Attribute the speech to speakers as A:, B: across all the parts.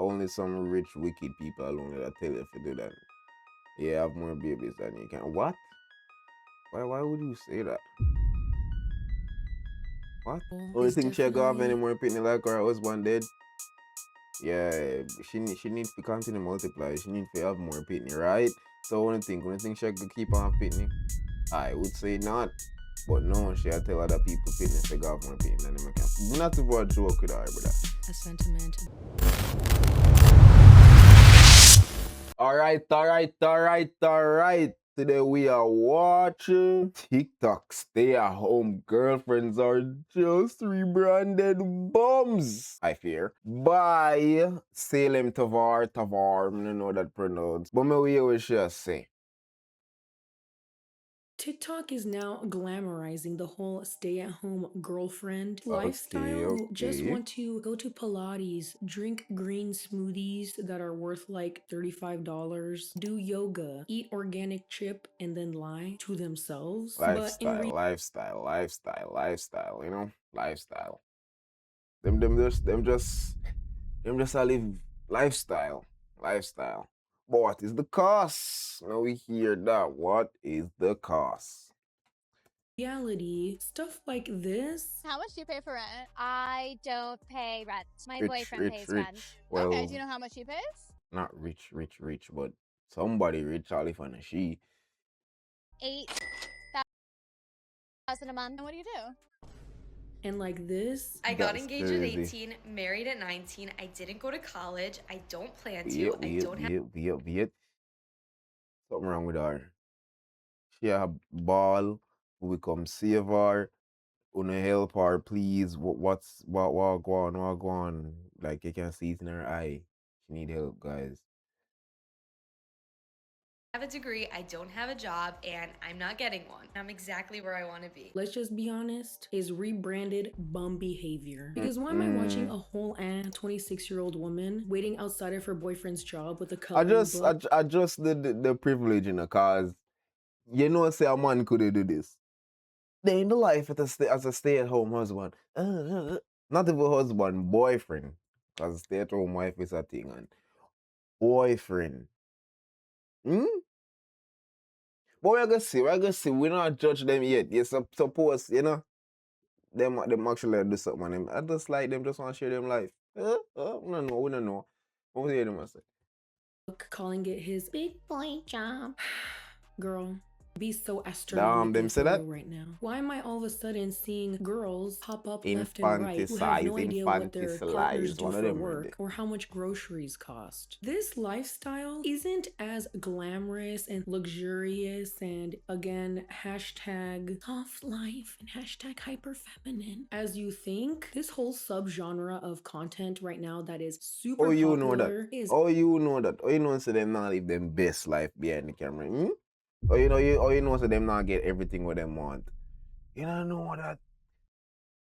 A: only some rich, wicked people alone that tell you to do that. Yeah, have more babies than you can. What? Why would you say that? What? Only
B: Is
A: thing she go have any
B: definitely
A: more pitney like her husband dead? Yeah, she needs to continue multiply. She needs to have more pitney, right? So only thing she could keep on pitney? I would say not. But no, she had tell other people pitney to go have more pitney than them can. Not to watch joke with her, brother.
B: a sentiment.
A: Alright. Today we are watching TikTok. Stay at home girlfriends are just rebranded bums. I fear. By Salem Tavar. I don't know that pronounce. But me we always just say.
B: TikTok is now glamorizing the whole stay-at-home girlfriend lifestyle. Who just
A: Okay.
B: want to go to Pilates, drink green smoothies that are worth like $35, do yoga, eat organic chip, and then lie to themselves. But in
A: Lifestyle, you know? Lifestyle. Them just a live lifestyle. But what is the cost? Now we hear that. What is the cost?
B: reality, stuff like this.
C: How much do you pay for rent?
D: I don't pay rent. My
A: Rich,
D: boyfriend pays rent.
A: Well,
C: Okay, do you know how much he pays?
A: not rich, but somebody rich, all if and she.
D: 8,000 a month.
C: And what do you do?
B: And like this.
E: I got
A: That's
E: engaged
A: crazy.
E: at 18, married at 19. I didn't go to college. I don't plan to.
A: Wait. Something wrong with her. She a ball. We come save her. Wanna help her, please. What go on? Like you can see it in her eye. She need help, guys.
E: I have a degree, I don't have a job, and I'm not getting one. I'm exactly where I want to be.
B: Let's just be honest, is rebranded bum behavior. Because why am I watching a whole 26-year-old woman waiting outside of her boyfriend's job with a coloring book?
A: I just the privilege, you know, cause you know, say a man could do this. They in the life as a stay-at-home husband. Not even husband, boyfriend. Cause stay-at-home wife is a thing and boyfriend. But we're gonna see. We not judge them yet. You suppose, you know, them actually do something. Them. I just like them. Just want to share them life. We don't know. What was them say?
B: Calling it his big boy job. Girl, be so
A: Damn,
B: astronomically
A: them say that?
B: right now. Why am I all of a sudden seeing girls pop up left and right who have no idea what their partners do for work or how much groceries cost? This lifestyle isn't as glamorous and luxurious and, again, hashtag soft life and hashtag hyper feminine as you think. This whole subgenre of content right now that is super
A: You
B: popular
A: know that.
B: is
A: You know that. You know so them not live them best life behind the camera. You know so them not get everything what them want. You don't know that.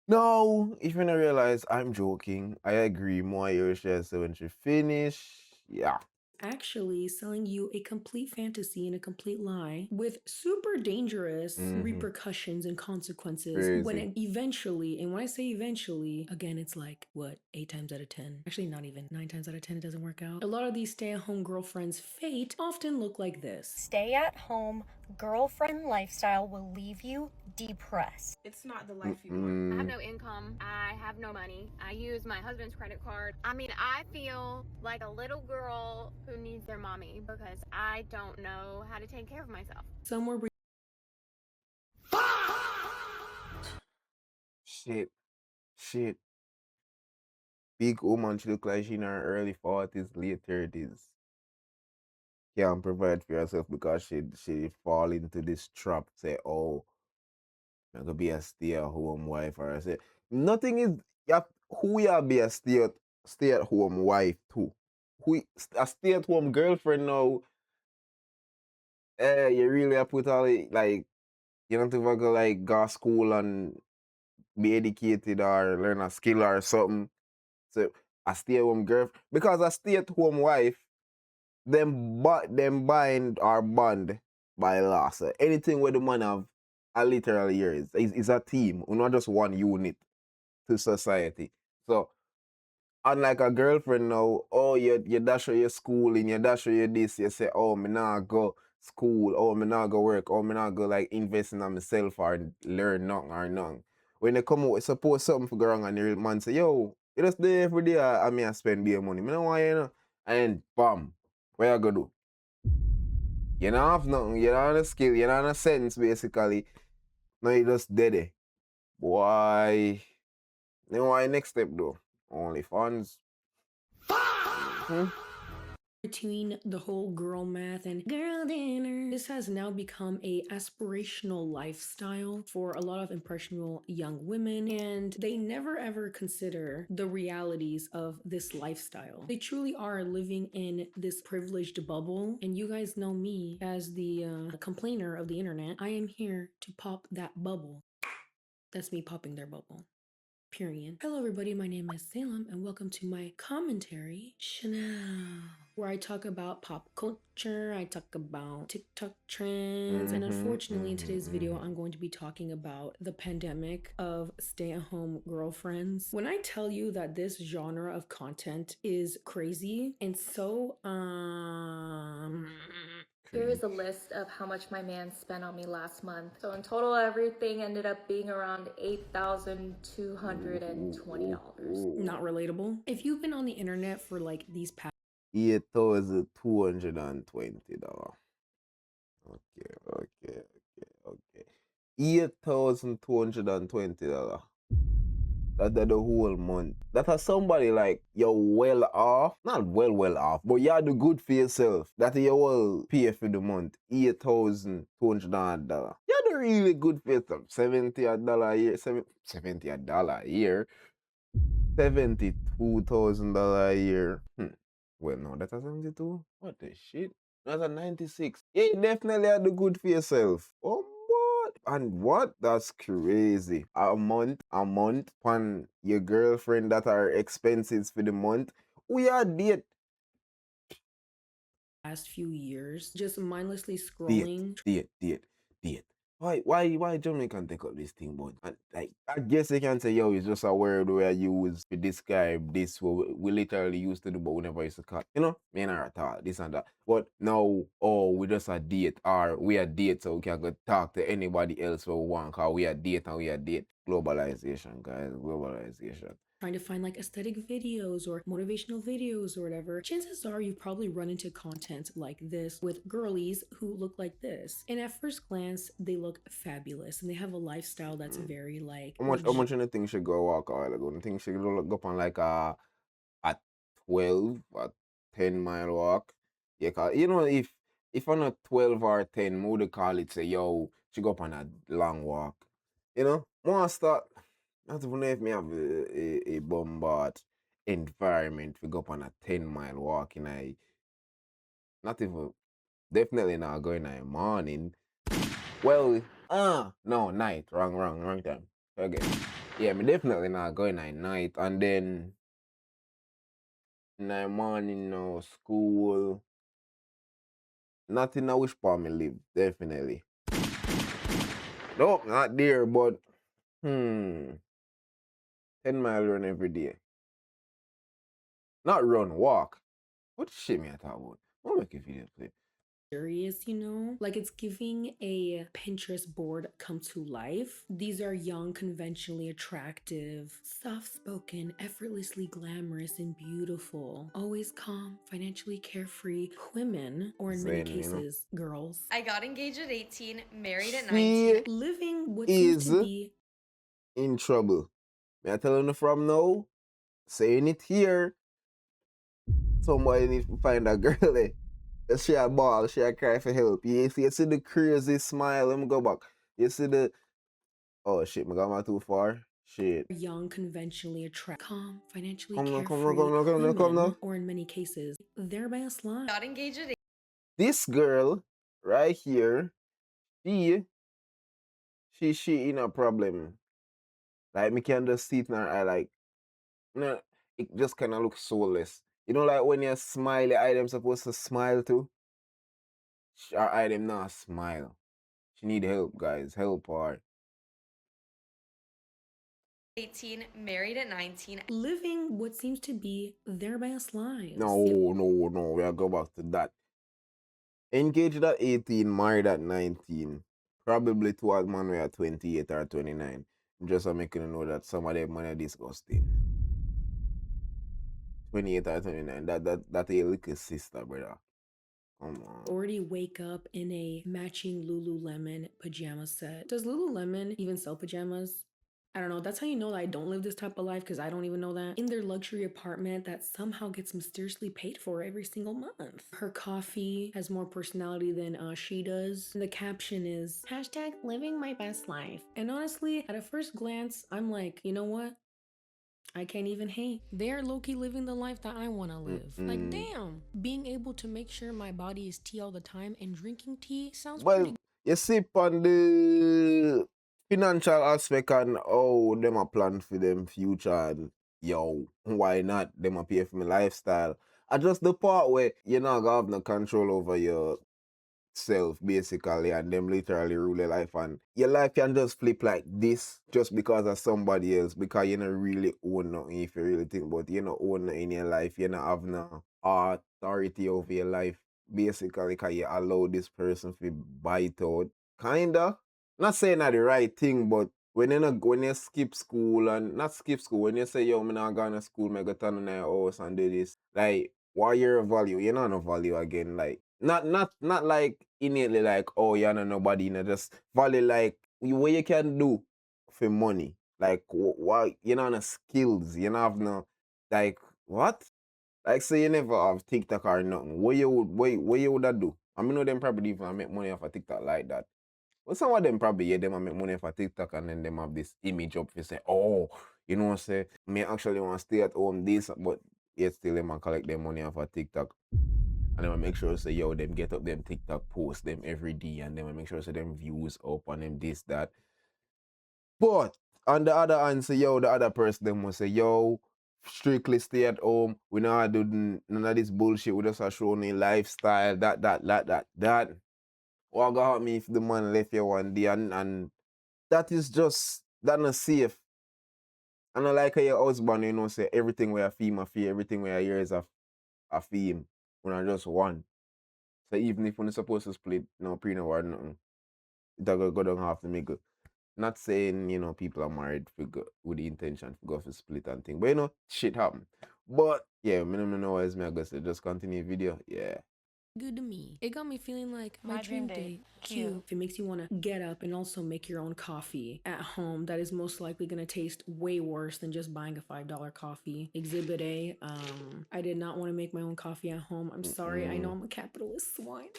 A: No, if you don't realize I'm joking. I agree. More years so when she finish. Yeah.
B: actually selling you a complete fantasy and a complete lie with super dangerous repercussions and consequences when it eventually, and when I say eventually, again, it's like, what, 8 times out of 10? Actually, not even. 9 times out of 10, it doesn't work out. A lot of these stay-at-home girlfriends' fate often look like this.
F: Stay-at-home girlfriend lifestyle will leave you depressed.
G: It's not the life you want.
D: I have no income. I have no money. I use my husband's credit card. I mean, I feel like a little girl who needs their mommy because I don't know how to take care of myself.
B: Some were
A: Shit. Big woman, she look like she in her early 40s, late 30s. Can't provide for herself because she fall into this trap. Say, oh, I'm gonna be a stay-at-home wife, or I say nothing is who you be a stay-at-home wife too. A stay-at-home girlfriend now. You really have put all like you don't have to go like go school and be educated or learn a skill or something. So a stay-at-home girl because a stay-at-home wife, them bind or bond by law. So anything where the man have a literal years is a team, not just one unit to society. So Unlike a girlfriend now, oh, you dash her your schooling, you dash her your this, you say, oh, me nah go school, oh, me nah go work, oh, me nah go like invest in myself or learn nothing or nothing. When they come out, with suppose something for go wrong and the man say, yo, you just there every day, I mean, I spend beer money. Me no want you know. And then, bam, what you gonna do? You don't have nothing, you don't have no skill, you don't have no sense, basically. No, you just dead there. Why? Then why next step though? Only funds.
B: Between the whole girl math and girl dinner, this has now become a aspirational lifestyle for a lot of impressionable young women, and they never ever consider the realities of this lifestyle. They truly are living in this privileged bubble, and you guys know me as the complainer of the internet. I am here to pop that bubble. That's me popping their bubble. Period. Hello, everybody. My name is Salem, and welcome to my commentary Chanel, where I talk about pop culture, I talk about TikTok trends, and unfortunately, in today's video, I'm going to be talking about the pandemic of stay-at-home girlfriends. When I tell you that this genre of content is crazy and so
F: Here is a list of how much my man spent on me last month. So in total, everything ended up being around $8,220.
B: not relatable. If you've been on the internet for like these past
A: $8,220. Okay. $8,220. That's the whole month. That has somebody like you're well off. Not well off, but you do good for yourself. That you will pay for the month. $8,200. You do really good for yourself. $70 a year. $70 a year. $72,000 a year. Well, no, that's a 72. What the shit? That's a 96. Yeah, you definitely had to good for yourself. Oh, what? And what? That's crazy. A month on your girlfriend that are expenses for the month. We are date.
B: Past few years, just mindlessly scrolling.
A: Date. Why Jamaican take up this thing, but like I guess they can say, yo, it's just a word we use to describe this what we literally used to do, but we never used to cut. You know, me and her at all, this and that. But now, oh, we just a date, or we a date, so we can go talk to anybody else we want, cause we a date and we a date. Globalization, guys, globalization.
B: Trying to find like aesthetic videos or motivational videos or whatever, chances are you've probably run into content like this with girlies who look like this. And at first glance, they look fabulous and they have a lifestyle that's very like.
A: How much do you think should go walk a while ago? You think she could go up on like a 12 or 10 mile walk? Yeah, cause you know if on a 12 or 10, we would call it say, yo, she go up on a long walk. You know? More start. Not even if me have a bombard environment we go up on a 10 mile walk in a not even definitely not going in the morning. Well, no, night. Wrong time. Okay. Yeah, me definitely not going at night. And then in the morning, no school. Nothing I wish for me live, definitely. Nope, not there, but 10 mile run every day. Not run, walk. What shit me I talk about? I'll make a video play.
B: Serious, you know? Like it's giving a Pinterest board come to life. These are young, conventionally attractive, soft-spoken, effortlessly glamorous and beautiful, always calm, financially carefree women, or in many cases, girls.
E: I got engaged at 18, married at 19.
B: Living what seems to be
A: in trouble. Me I telling you from now, saying it here. Somebody needs to find a girl. She a ball, she a cry for help. You see the crazy smile. Let me go back. You see the oh shit, me got too far. Shit.
B: Young, conventionally attractive, calm, financially
A: Come
B: carefree,
A: now.
B: or in many cases, they're by a slime.
E: Got engaged at
A: This girl right here, she in a problem. Like me can just see it in her eye, like no, it just kinda looks soulless. You know, like when you smile, your eye them supposed to smile too. Her eye them not smile. She need help, guys. Help her.
E: 18, married at 19.
B: Living what seems to be their best lives.
A: No, we'll go back to that. Engaged at 18, married at 19. Probably two old man were at 28 or 29. Just so making you know that some of them money disgusting. 28 or 29. That a little sister, brother. Come on.
B: Already wake up in a matching Lululemon pajama set. Does Lululemon even sell pajamas? I don't know. That's how you know that I don't live this type of life, because I don't even know that. In their luxury apartment that somehow gets mysteriously paid for every single month. Her coffee has more personality than she does. And the caption is hashtag living my best life. And honestly, at a first glance, I'm like, you know what? I can't even hate. They're low-key living the life that I want to live. Like, damn, being able to make sure my body is tea all the time and drinking tea sounds pretty.
A: You see on the financial aspect and how them a plan for them future and yo, why not? Them a pay for my lifestyle. I just the part where you're not gonna have no control over your self basically, and them literally rule your life, and your life can just flip like this just because of somebody else, because you don't really own nothing. If you really think about it, you don't own nothing in your life, you don't have no authority over your life basically, because you allow this person to buy it out, kinda. Not saying that the right thing, but when you skip school, and not skip school, when you say yo, I'm not going to school, I go turn on your house and do this, like what your value? You're not no value again. Like not like innately like, oh, you're not nobody, you know, just value like what you can do for money. Like what you know, no skills, you don't have no, like what? Like say you never have TikTok or nothing. What you would that do? I mean, know them probably even make money off of TikTok like that. Well, some of them probably, yeah, them make money off of TikTok, and then them have this image up for say, oh, you know what, say, me actually want to stay at home this, but yet still them and collect their money off of TikTok. And then I make sure say, yo, them get up them TikTok post them every day, and then I make sure say them views up and them this, that. But on the other hand, say, yo, the other person them will say, yo, strictly stay at home. We not do none of this bullshit. We just are showing a lifestyle, that. What got me if the man left you one day, and that is just that not safe. And I like how your husband, you know, say everything where I feel, everything where I hear is a feel when I just one. So even if when it's supposed to split, no pre no or nothing, that go down half to make it. Not saying, you know, people are married for go, with the intention to go for split and thing. But you know, shit happen. But yeah, me no know as me I guess just continue video. Yeah.
B: Good to me. It got me feeling like my dream date. Cute. If it makes you want to get up and also make your own coffee at home, that is most likely going to taste way worse than just buying a $5 coffee. Exhibit A, I did not want to make my own coffee at home. I'm sorry. I know I'm a capitalist swine.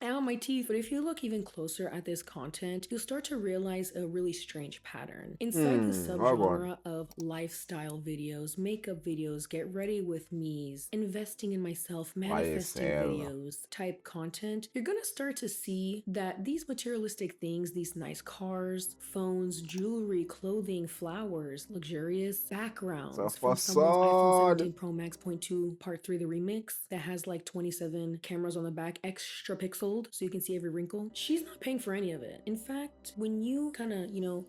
B: Ow, my teeth. But if you look even closer at this content, you'll start to realize a really strange pattern. Inside the subgenre of lifestyle videos, makeup videos, get ready with me's, investing in myself, manifesting videos type content, you're gonna start to see that these materialistic things, these nice cars, phones, jewelry, clothing, flowers, luxurious backgrounds from someone's iPhone 17 Pro Max .2 Part 3 the remix that has like 27 cameras on the back, extra pixels so you can see every wrinkle. She's not paying for any of it. In fact, when you kind of, you know,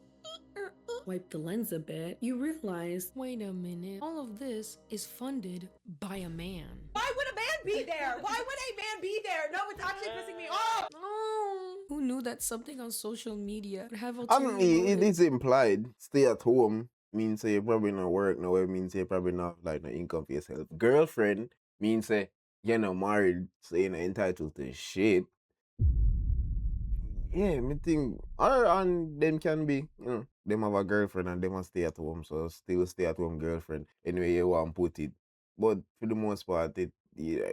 B: wipe the lens a bit, you realize, wait a minute, all of this is funded by a man.
G: Why would a man be there? Why would a man be there? No, it's actually pissing me off.
B: Oh, who knew that something on social media would have
A: I mean, it is implied. Stay at home means say you probably not work no, it means you probably not like no income for yourself. Girlfriend means say you're not married, so you're not entitled to shit. Yeah, me think, and them can be, you know, them have a girlfriend and them a stay at home, so still stay at home girlfriend. Anyway, you want to put it. But for the most part, yeah.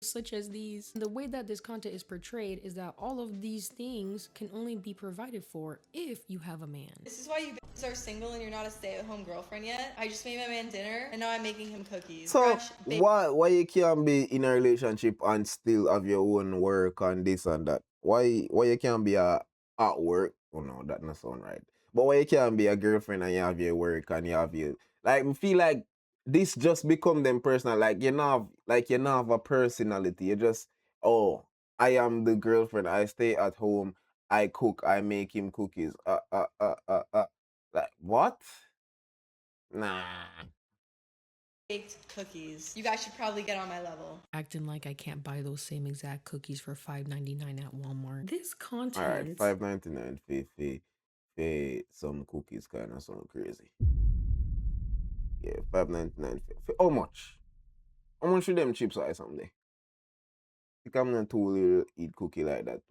B: Such as these. The way that this content is portrayed is that all of these things can only be provided for if you have a man.
E: This is why you bitches are single and you're not a stay-at-home girlfriend yet. I just made my man dinner and now I'm making him cookies.
A: So why you can't be in a relationship and still have your own work and this and that? Why you can't be at work? Oh no, that not sound right. But why you can't be a girlfriend and you have your work and you have your, like, I feel like this just become them personal. Like you not have a personality. You just, oh, I am the girlfriend. I stay at home I cook, I make him cookies. Like what? Nah.
E: Baked cookies. You guys should probably get on my level.
B: Acting like I can't buy those same exact cookies for $5.99 at Walmart. This
A: All right,
B: content.
A: $5.99 for some cookies kind of sound crazy. Yeah, $5.99 for how much? How much should them chips are someday? I think I'm not too little eat cookie like that.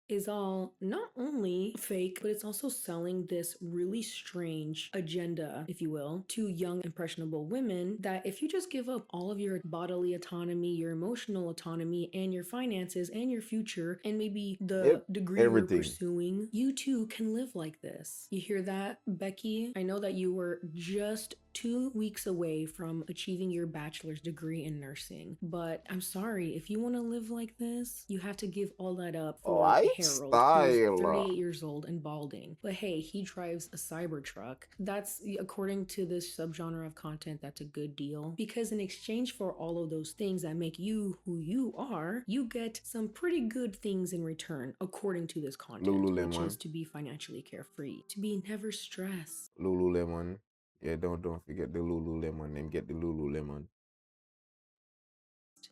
B: Is all not only fake, but it's also selling this really strange agenda, if you will, to young, impressionable women that if you just give up all of your bodily autonomy, your emotional autonomy, and your finances and your future, and maybe the degree
A: everything.
B: you're pursuing, you too can live like this. You hear that, Becky? I know that you were just 2 weeks away from achieving your bachelor's degree in nursing, but I'm sorry, if you want to live like this, you have to give all that up for Harold, who's 38 years old and balding. But hey, he drives a Cybertruck. That's, according to this subgenre of content, that's a good deal. Because in exchange for all of those things that make you who you are, you get some pretty good things in return, according to this content.
A: Lululemon.
B: Which is to be financially carefree, to be never stressed.
A: Lululemon. Yeah, don't forget the Lululemon. Then get the Lululemon.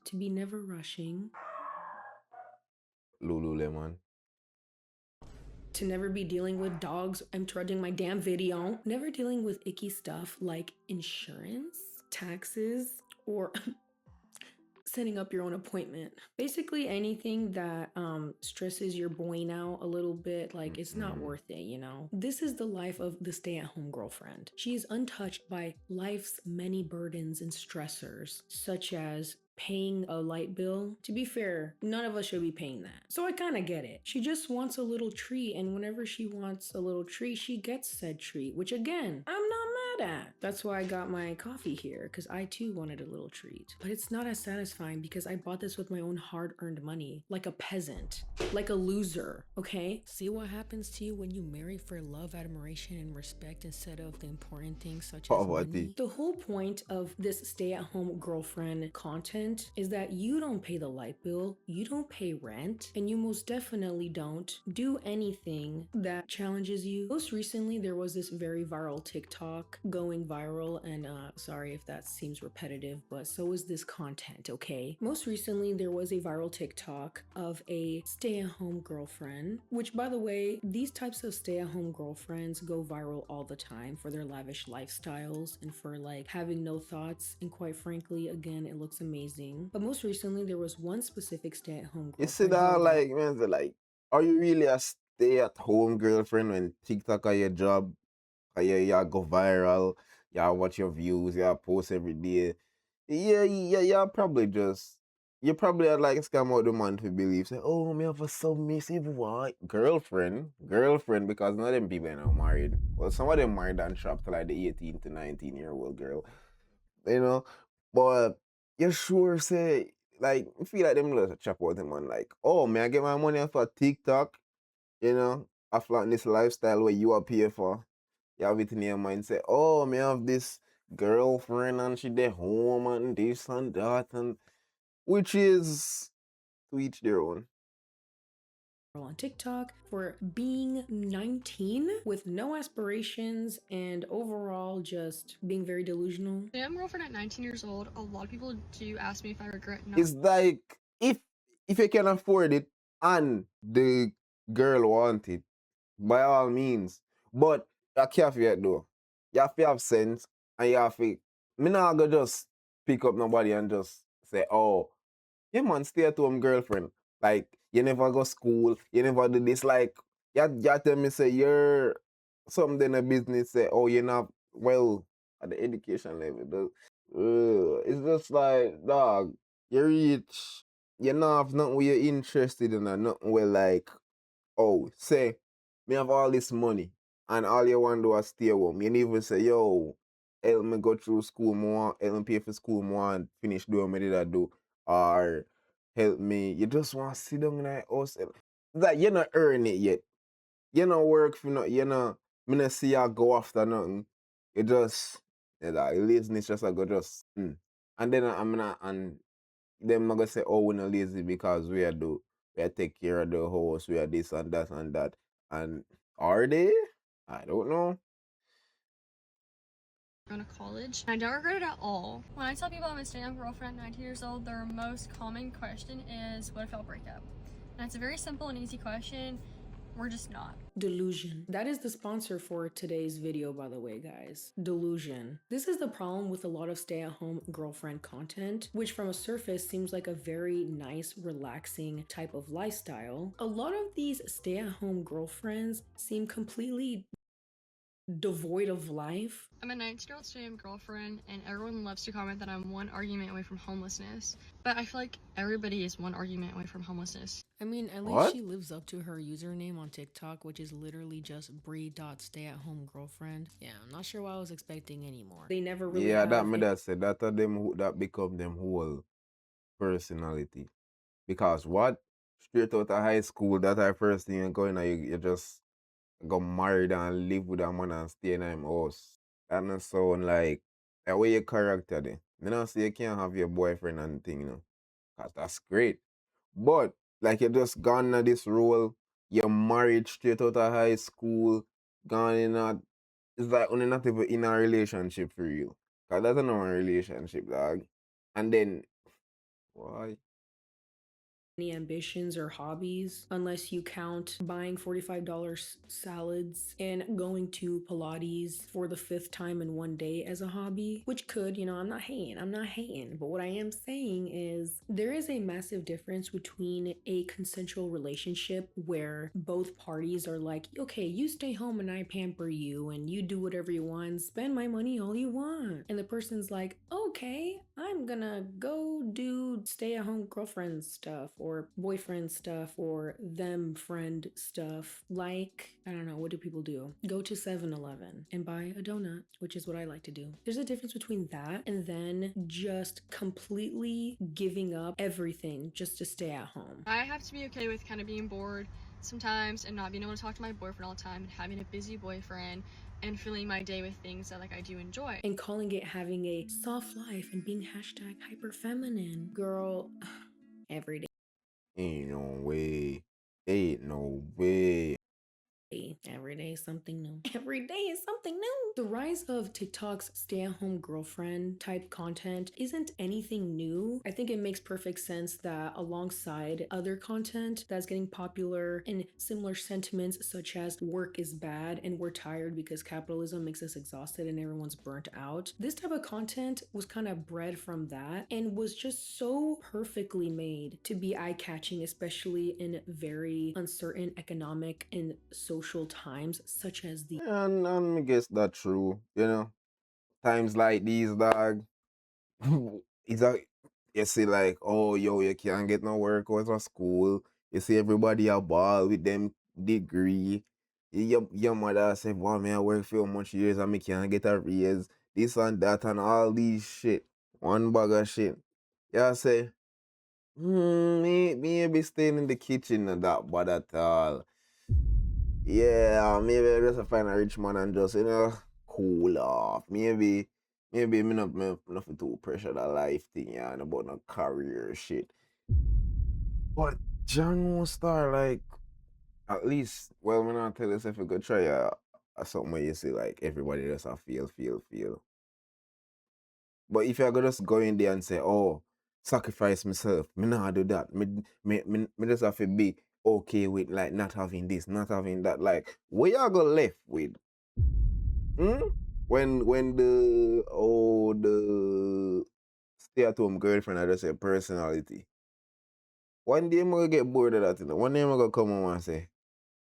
B: To be never rushing.
A: Lululemon.
B: To never be dealing with dogs. I'm trudging my damn video. Never dealing with icky stuff like insurance, taxes, or setting up your own appointment. Basically anything that stresses your brain out a little bit, like it's not worth it, you know? This is the life of the stay-at-home girlfriend. She is untouched by life's many burdens and stressors, such as paying a light bill. To be fair, none of us should be paying that. So I kind of get it. She just wants a little treat, and whenever she wants a little treat, she gets said treat, which again, I'm not mad at. That's why I got my coffee here, because I too wanted a little treat. But it's not as satisfying because I bought this with my own hard-earned money, like a peasant, like a loser, okay? See what happens to you when you marry for love, admiration, and respect instead of the important things such as money? The whole point of this stay-at-home girlfriend content is that you don't pay the light bill, you don't pay rent, and you most definitely don't do anything that challenges you. Most recently, there was this very viral TikTok going viral, and sorry if that seems repetitive, but so is this content, okay? Most recently, there was a viral TikTok of a stay-at-home girlfriend, which, by the way, these types of stay-at-home girlfriends go viral all the time for their lavish lifestyles and for like having no thoughts, and quite frankly, again, it looks amazing. But most recently, there was one specific stay-at-home girlfriend.
A: You see that, like, man, like, are you really a stay-at-home girlfriend when TikTok are your job? You go viral, you watch your views, you post every day. Yeah, probably just, you probably had like scam out the man to believe, say, oh, me have a submissive wife, girlfriend, because none of them people are now married. Well, some of them married and trapped to like the 18 to 19-year-old girl, you know. But you sure say, like, I feel like them little chop out them man, like, oh, man, I get my money off of TikTok, you know, I flatten this lifestyle where you are pay for. You have it in your mind, say, oh, me have this girlfriend and she dey home and this and that, and which is to each their own.
B: On TikTok for being 19 with no aspirations and overall just being very delusional.
H: I am a girlfriend at 19 years old. A lot of people do ask me if I regret not.
A: It's like, if you can afford it and the girl want it, by all means. But you can't forget though. You have to have sense, and you have to, me not go just pick up nobody and just say, oh, yeah man, stay at home girlfriend. Like, you never go school, you never do this. Like, you tell me say you're something in a business, say, oh, you're not well at the education level. It's just like, dog, you're rich, you not have nothing where you're interested in, and nothing where like, oh, say, me have all this money and all you want to do is stay home. You never say, yo, help me go through school more, help me pay for school more and finish doing what I did I do. Or help me. You just want to sit down in the house. It's like you're not earning it yet. You not work for nothing. You know, me not see you go after nothing. You just, like, laziness just like go just, And then I'm not, and them not gonna say, oh, we're not lazy because we are do. we take care of the house, we are this and that and that. And are they? I don't know.
H: Going to college. I don't regret it at all. When I tell people I'm a stay-at-home girlfriend at 19 years old, their most common question is, what if I'll break up? And it's a very simple and easy question. We're just not.
B: Delusion. That is the sponsor for today's video, by the way, guys. Delusion. This is the problem with a lot of stay-at-home girlfriend content, which from a surface seems like a very nice, relaxing type of lifestyle. A lot of these stay-at-home girlfriends seem completely devoid of life.
H: I'm a 19-year-old stay-at-home girlfriend, and everyone loves to comment that I'm one argument away from homelessness. But I feel like everybody is one argument away from homelessness.
B: I mean, at least
A: What?
B: she lives up to her username on TikTok, which is literally just Bree.stay-at-home-girlfriend. Yeah, I'm not sure what I was expecting anymore. They never really
A: Yeah,
B: have
A: that me that said that are them that become them whole personality. Because what? Straight out of high school, that I first thing you go in, you just got married and live with a man and stay in him house. That not sound like that way your character there. Me not say you can't have your boyfriend and thing, cause that's great. But like you just gone in this role, you're married straight out of high school, gone in a it's like only not even in a relationship for you. Cause that's not a relationship, dog. And then why?
B: any ambitions or hobbies unless you count buying $45 salads and going to Pilates for the 5th time in one day as a hobby, which could, I'm not hating. But what I am saying is there is a massive difference between a consensual relationship where both parties are like, okay, you stay home and I pamper you and you do whatever you want, spend my money all you want. And the person's like, okay, I'm gonna go do stay at home girlfriend stuff or boyfriend stuff or them friend stuff. Like, I don't know, what do people do? Go to 7-Eleven and buy a donut, which is what I like to do. There's a difference between that and then just completely giving up everything just to stay at home.
H: I have to be okay with kind of being bored sometimes and not being able to talk to my boyfriend all the time and having a busy boyfriend and filling my day with things that I do enjoy.
B: And calling it having a soft life and being hashtag hyper feminine. Girl, every day.
A: Ain't no way. Ain't no way.
B: Every day is something new. Every day is something new. The rise of TikTok's stay-at-home girlfriend type content isn't anything new. I think it makes perfect sense that alongside other content that's getting popular and similar sentiments such as work is bad and we're tired because capitalism makes us exhausted and everyone's burnt out, this type of content was kind of bred from that and was just so perfectly made to be eye-catching, especially in very uncertain economic and social times such as the
A: And I guess that's true, Times like these, dog. It's like you see like, oh yo, you can't get no work out of school. You see everybody a ball with them degree. Your mother say, wow, man, I work for much years and me can't get a raise. This and that and all these shit. One bag of shit. Yeah, say, me be staying in the kitchen and that bad at all. Yeah, maybe I just find a rich man and just, cool off. Maybe me not feel too pressure that life thing, yeah, and about no career shit. But John won't start like at least me not tell yourself you could try something where you see like everybody just a feel. But if you're gonna just go in there and say, oh, sacrifice myself, me not do that. Me just have to be okay with like not having this, not having that. Like, what y'all gonna left with? When the stay at home girlfriend I just say personality. One day I'm gonna get bored of that, One day I'm gonna come home and say,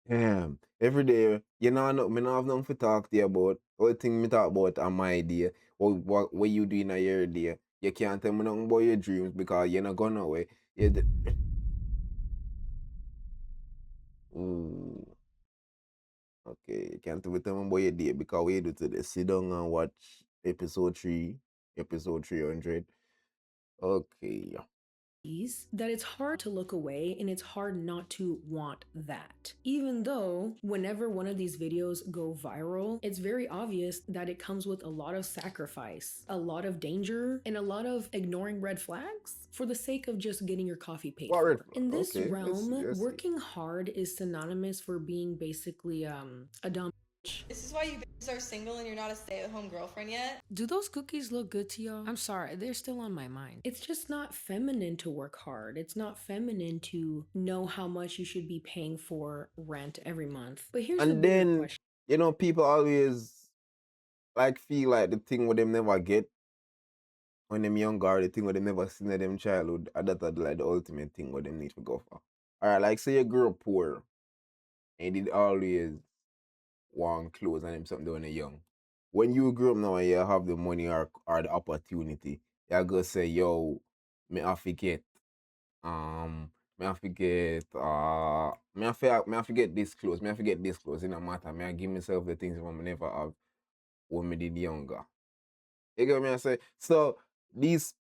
A: damn, every day, me not have nothing to talk to you about. All thing me talk about are my idea. What you doing a your day. You can't tell me nothing about your dreams because you're not going away. Ooh. Okay, you can't tell me about your day because what you do today. Sit down and watch episode 3, episode 300. Okay.
B: that it's hard to look away and it's hard not to want that. Even though whenever one of these videos go viral, it's very obvious that it comes with a lot of sacrifice, a lot of danger, and a lot of ignoring red flags for the sake of just getting your coffee paid
A: What
B: for. In this
A: okay, let's see,
B: realm,
A: let's see.
B: working hard is synonymous for being basically a dumb.
I: This is why you bitches are single and you're not a stay-at-home girlfriend yet?
B: Do those cookies look good to y'all? I'm sorry, they're still on my mind. It's just not feminine to work hard. It's not feminine to know how much you should be paying for rent every month. But here's the bigger question.
A: You know, people always like feel like the thing what them never get when them younger, or the thing what them never seen in them childhood, that's like the ultimate thing what them need to go for. Alright, like say you grew up poor and you did always want clothes and them something when you're young. When you grow up now and you have the money or the opportunity, you go say, yo, me I forget me I forget me I forget this clothes, me I forget this clothes, it no matter. Me I give myself the things I never have when me did younger. You get what I say? So these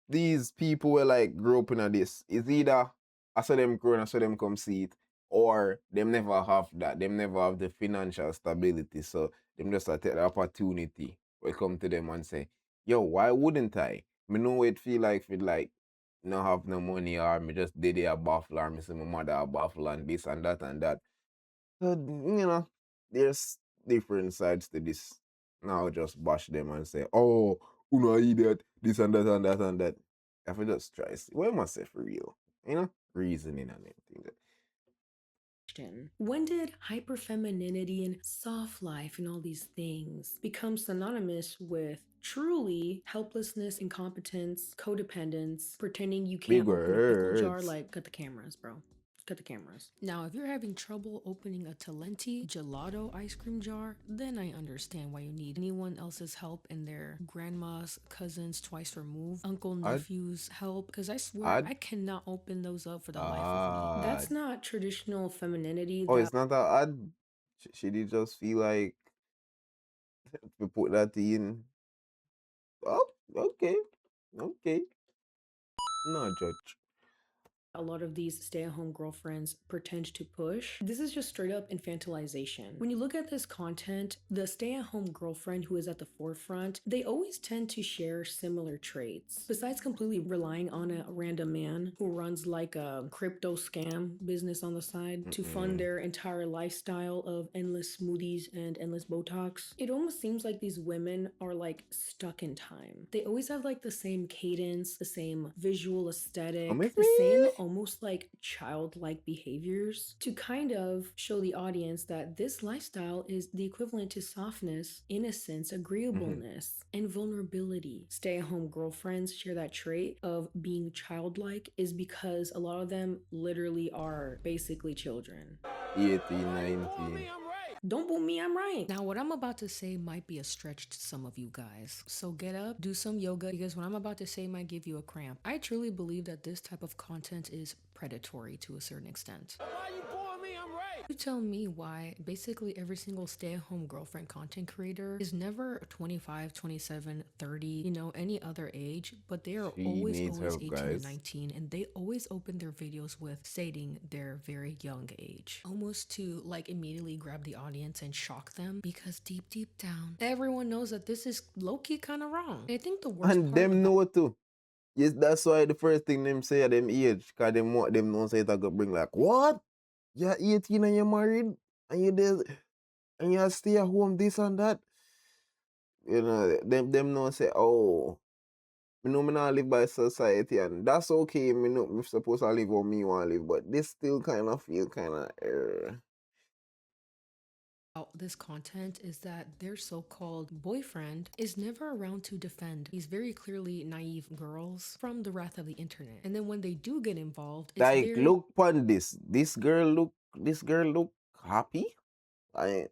A: people were like grow up in this. It's either I saw them grow and I saw them come see it, or them never have that. Them never have the financial stability. So them just take the opportunity will come to them and say, yo, why wouldn't I? Me know it feel like feel like not have no money, or me just did a baffle, or me see my mother a baffle and this and that and that. So you know, there's different sides to this. Now just bash them and say, oh, who know idiot, this and that and that and that. If I just try, what am I say for real? You know, reasoning and everything.
B: When did hyperfemininity and soft life and all these things become synonymous with truly helplessness, incompetence, codependence, pretending you can't open a pickle jar? Like, cut the cameras, bro. Cut the cameras. Now, if you're having trouble opening a Talenti gelato ice cream jar, then I understand why you need anyone else's help and their grandma's cousins twice removed, uncle nephew's help, because I swear I cannot open those up for the life of me. That's not traditional femininity.
A: Oh, it's not that odd. She did just feel like to put that in. Oh, okay, okay. No judge.
B: A lot of these stay-at-home girlfriends pretend to push. This is just straight up infantilization. When you look at this content, the stay-at-home girlfriend who is at the forefront, they always tend to share similar traits. Besides completely relying on a random man who runs like a crypto scam business on the side to fund their entire lifestyle of endless smoothies and endless Botox, it almost seems like these women are like stuck in time. They always have like the same cadence, the same visual aesthetic, the same almost like childlike behaviors to kind of show the audience that this lifestyle is the equivalent to softness, innocence, agreeableness, and vulnerability. Stay-at-home girlfriends share that trait of being childlike is because a lot of them literally are basically children.
A: 18, 19.
B: Don't boo me, I'm right. Now, what I'm about to say might be a stretch to some of you guys. So get up, do some yoga, because what I'm about to say might give you a cramp. I truly believe that this type of content is predatory to a certain extent. You tell me why basically every single stay-at-home girlfriend content creator is never 25, 27, 30, you know, any other age, but they are always 18 and 19, and they always open their videos with stating their very young age. Almost to like immediately grab the audience and shock them, because deep down, everyone knows that this is low-key kind of wrong. I think the worst
A: and
B: part
A: them know too. Yes, that's why the first thing them say at them age, cause them want them know say it gonna bring like, what? You're 18 and you're married and you there and you stay at home, this and that. You know, them know say, oh, me know me not live by society, and that's okay. Me know me supposed to live how me want to live, but this still kind of feel kind of
B: this content is that their so-called boyfriend is never around to defend these very clearly naive girls from the wrath of the internet. And then when they do get involved, it's
A: like look upon this. This girl look happy. Like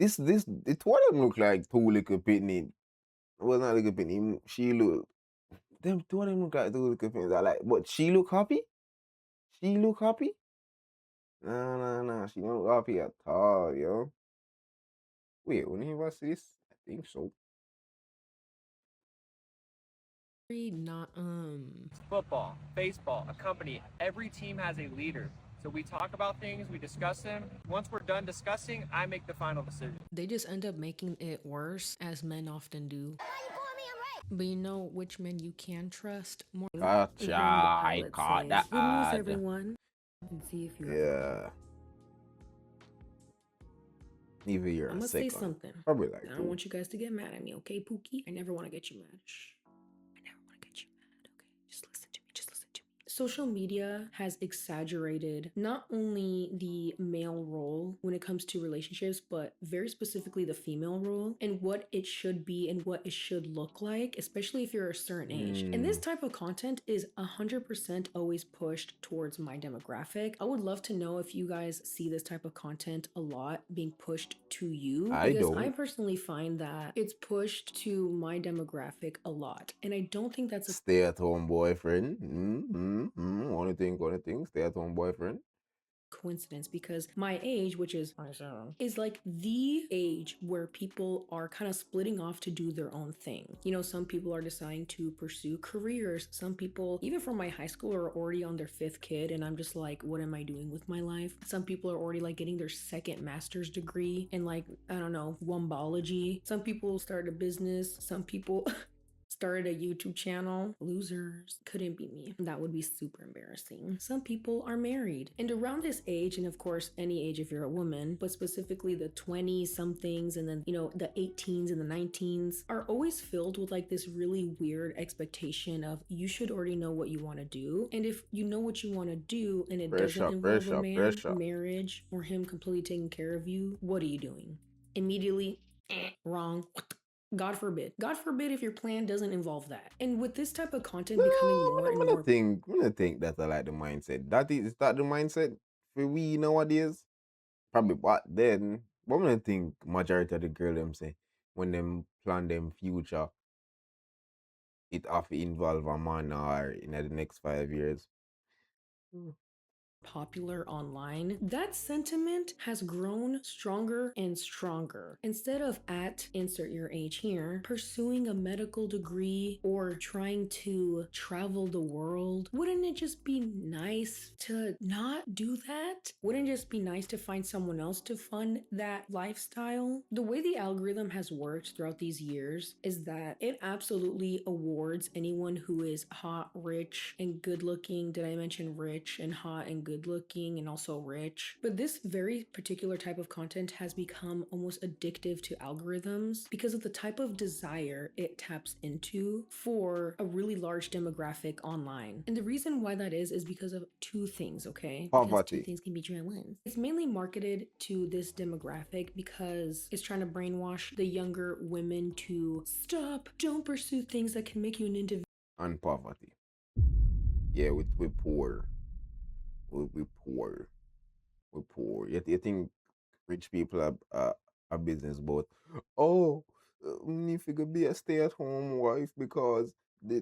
A: this it what them look like two little pitney. Well, not little pitney. She look them two of them look like two little pitneys. I like, but she look happy. She look happy. No. She don't look happy at all, yo. Wait, when he was this, I think so.
B: Not
J: Football, baseball, a company, every team has a leader. So we talk about things, we discuss them. Once we're done discussing, I make the final decision.
B: They just end up making it worse, as men often do. But you know which men you can trust more
A: Gotcha,
B: is hearing the
A: I
B: pilot
A: caught
B: say,
A: that
B: "Good news,
A: ad.
B: everyone," and see if you're
A: Yeah. Even you're
B: I'm
A: a
B: gonna say
A: second.
B: something.
A: Probably like
B: I don't
A: two.
B: want you guys to get mad at me, okay, Pookie? I never want to get you mad. Shh. I never want to get you mad, okay? Just listen to me. Just listen to me. Social media has exaggerated not only the male role when it comes to relationships, but very specifically the female role and what it should be and what it should look like, especially if you're a certain age. And this type of content is 100% always pushed towards my demographic. I would love to know if you guys see this type of content a lot being pushed to you, because I personally find that it's pushed to my demographic a lot, and I don't think that's a
A: stay-at-home boyfriend. Only thing, stay-at-home boyfriend.
B: coincidence, because my age, which is 27, is like the age where people are kind of splitting off to do their own thing. You know, some people are deciding to pursue careers. Some people, even from my high school, are already on their 5th kid, and I'm just like, what am I doing with my life? Some people are already like getting their 2nd master's degree in, like, I don't know, wombology. Some people started a business. Some people started a YouTube channel. Losers. Couldn't be me. That would be super embarrassing. Some people are married. And around this age, and of course, any age if you're a woman, but specifically the 20 somethings and then, you know, the 18s and the 19s are always filled with like this really weird expectation of you should already know what you want to do. And if you know what you want to do and it doesn't involve a man, marriage, or him completely taking care of you, what are you doing? Immediately, wrong. God forbid. God forbid if your plan doesn't involve that. And with this type of content becoming more and more,
A: I don't think that's like the mindset. Is that the mindset for we nowadays? Probably back then. But I don't think majority of the girl them say when them plan them future, it have to involve a man or in the next 5 years.
B: popular online, that sentiment has grown stronger and stronger. Instead of at insert your age here, pursuing a medical degree or trying to travel the world, wouldn't it just be nice to not do that? Wouldn't it just be nice to find someone else to fund that lifestyle? The way the algorithm has worked throughout these years is that it absolutely awards anyone who is hot, rich, and good looking. Did I mention rich and hot and good looking and also rich? But this very particular type of content has become almost addictive to algorithms because of the type of desire it taps into for a really large demographic online. And the reason why that is because of two things, okay? Because two things can be true at once. It's mainly marketed to this demographic because it's trying to brainwash the younger women to stop, don't pursue things that can make you an individual.
A: And poverty. Yeah, we're poor. We're poor. We're poor. Yet you think rich people are business, but oh, if you could be a stay-at-home wife because they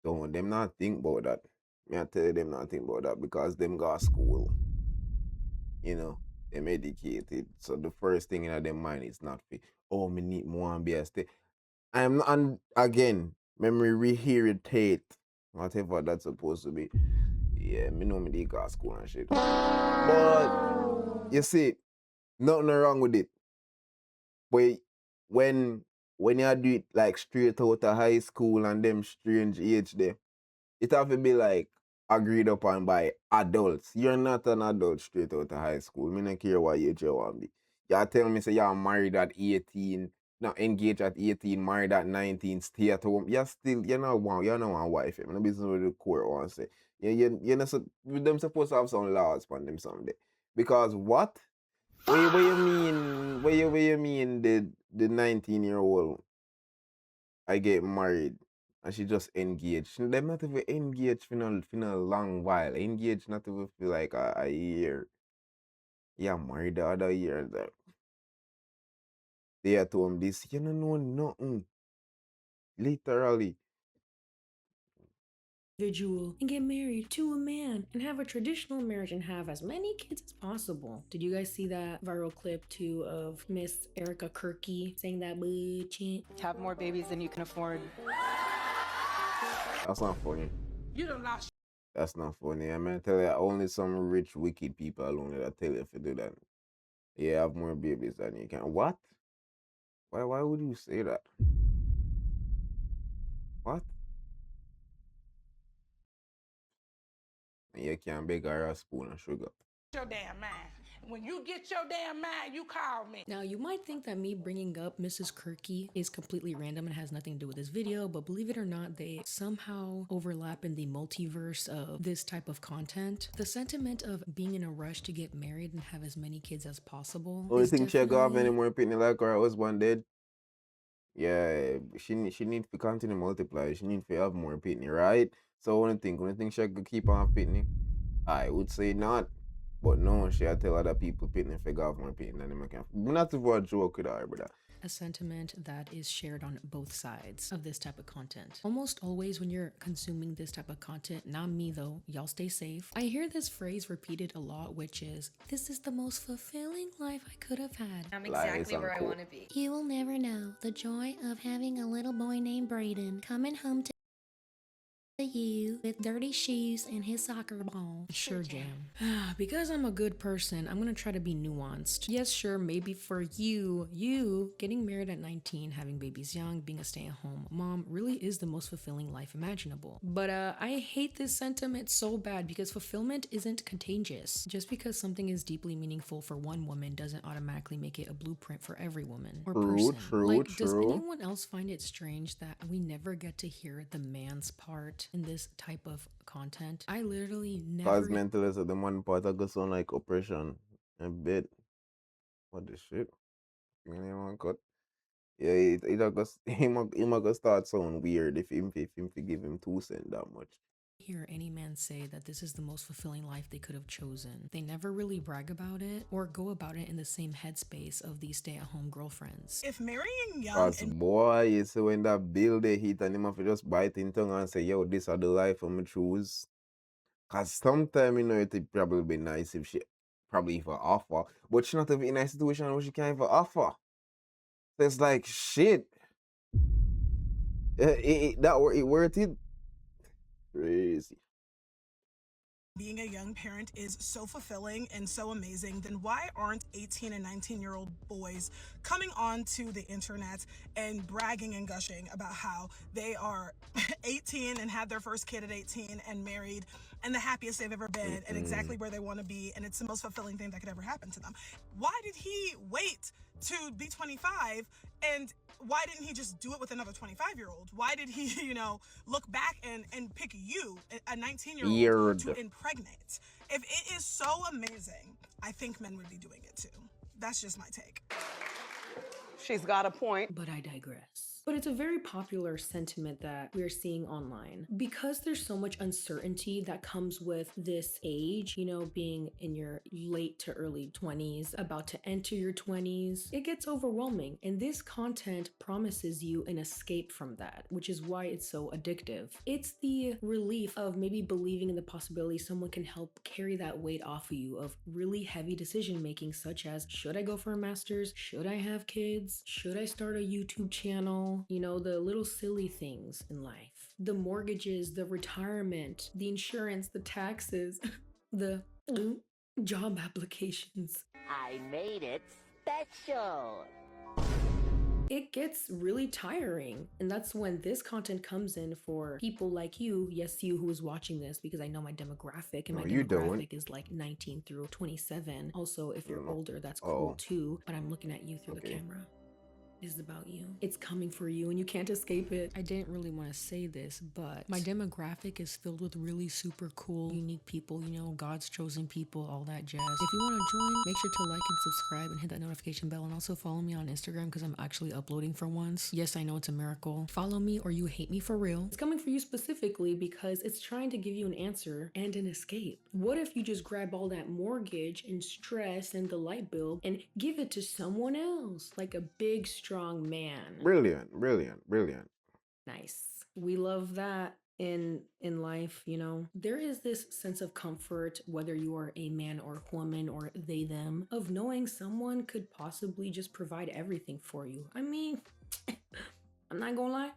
A: don't. Them not think about that. Me I tell you, them not think about that because them got school. You know, them educated. So the first thing in their mind is not oh, me need more and be a stay. And again, memory reheated whatever that's supposed to be. Yeah, me know me they got school and shit. But you see, nothing wrong with it. But when you do it like straight out of high school and them strange age there, it have to be like agreed upon by adults. You're not an adult straight out of high school. Me not care what age you want to be. You tell me say you're married at 18, not engaged at 18, married at 19, stay at home. You're not one wife. I'm not business with the court want to say. You're not them supposed to have some laws on them someday. Because what? What you mean? What you mean? The 19-year-old I get married and she just engaged. Them not even engaged for no long while. Engaged not even for like a year. Yeah, married the other year. They at home this. You don't know nothing. Literally.
B: Individual and get married to a man and have a traditional marriage and have as many kids as possible. Did you guys see that viral clip too of Miss Erica Kirky saying that bullshit?
G: Have more babies than you can afford.
A: That's not funny.
G: You done lost.
A: That's not funny. I mean, tell you, only some rich, wicked people alone that tell you if you do that. Yeah, have more babies than you can. What? Why would you say that? What? You can't beg her a spoon of sugar.
G: Your damn mind. When you get your damn mind, you call me.
B: Now, you might think that me bringing up Mrs. Kirky is completely random and has nothing to do with this video, but believe it or not, they somehow overlap in the multiverse of this type of content. The sentiment of being in a rush to get married and have as many kids as possible.
A: Only thing she got have any more pitney like her husband dead. Yeah, she need to continue multiply. She need to have more pitney, right? So only thing she could keep on pitney. I would say not. But no, she had tell other people pitney figure out more pitney than them can. Not to for a joke with her, brother.
B: A sentiment that is shared on both sides of this type of content. Almost always when you're consuming this type of content, not me though, y'all stay safe, I hear this phrase repeated a lot, which is, this is the most fulfilling life I could have had.
E: I'm exactly where I want to be.
K: You will never know the joy of having a little boy named Braden coming home to you with dirty shoes and his soccer ball.
B: Sure, Jam. Because I'm a good person, I'm gonna try to be nuanced. Yes, sure, maybe for you getting married at 19, having babies young, being a stay-at-home mom really is the most fulfilling life imaginable. But I hate this sentiment so bad because fulfillment isn't contagious. Just because something is deeply meaningful for one woman doesn't automatically make it a blueprint for every woman or person. Like, does anyone else find it strange that we never get to hear the man's part in this type of content? I literally never.
A: Cause mentally, so the one part I go sound like oppression a bit. What the shit? You know, cut. Yeah, it him go start sound weird if him give him 2 cents that much.
B: Hear any man say that this is the most fulfilling life they could have chosen. They never really brag about it or go about it in the same headspace of these stay-at-home girlfriends.
G: If marrying young
A: Cause boy, you see when that bill they hit and him have to just bite in tongue and say, yo, this are the life I'm choose. Cause sometimes, you know, it'd probably be nice if she probably even offer, but she not even in a situation where she can't even offer. So it's like, shit. It worth it? Crazy.
G: Being a young parent is so fulfilling and so amazing, then why aren't 18 and 19-year-old boys coming onto the internet and bragging and gushing about how they are 18 and had their first kid at 18 and married and the happiest they've ever been and exactly where they want to be, and it's the most fulfilling thing that could ever happen to them? Why did he wait to be 25, and why didn't he just do it with another 25-year-old? Why did he, look back and pick you, a 19-year-old, to impregnate? If it is so amazing, I think men would be doing it too. That's just my take.
L: She's got a point.
B: But I digress. But it's a very popular sentiment that we're seeing online. Because there's so much uncertainty that comes with this age, being in your late to early 20s, about to enter your 20s, it gets overwhelming. And this content promises you an escape from that, which is why it's so addictive. It's the relief of maybe believing in the possibility someone can help carry that weight off of you of really heavy decision making, such as, should I go for a master's? Should I have kids? Should I start a YouTube channel? The little silly things in life. The mortgages, the retirement, the insurance, the taxes, the job applications.
M: I made it special.
B: It gets really tiring. And that's when this content comes in for people like you. Yes, you who is watching this, because I know my demographic, and my demographic is like 19 through 27. Also, if you're older, that's cool too. But I'm looking at you through the camera. Is about you. It's coming for you and you can't escape it. I didn't really want to say this, but my demographic is filled with really super cool, unique people, God's chosen people, all that jazz. If you want to join, make sure to like and subscribe and hit that notification bell, and also follow me on Instagram because I'm actually uploading for once. Yes, I know it's a miracle. Follow me or you hate me for real. It's coming for you specifically because it's trying to give you an answer and an escape. What if you just grab all that mortgage and stress and the light bill and give it to someone else, like a big, strong man?
A: Brilliant.
B: Nice. We love that in life, There is this sense of comfort, whether you are a man or woman or they, them, of knowing someone could possibly just provide everything for you. I mean, I'm not gonna lie,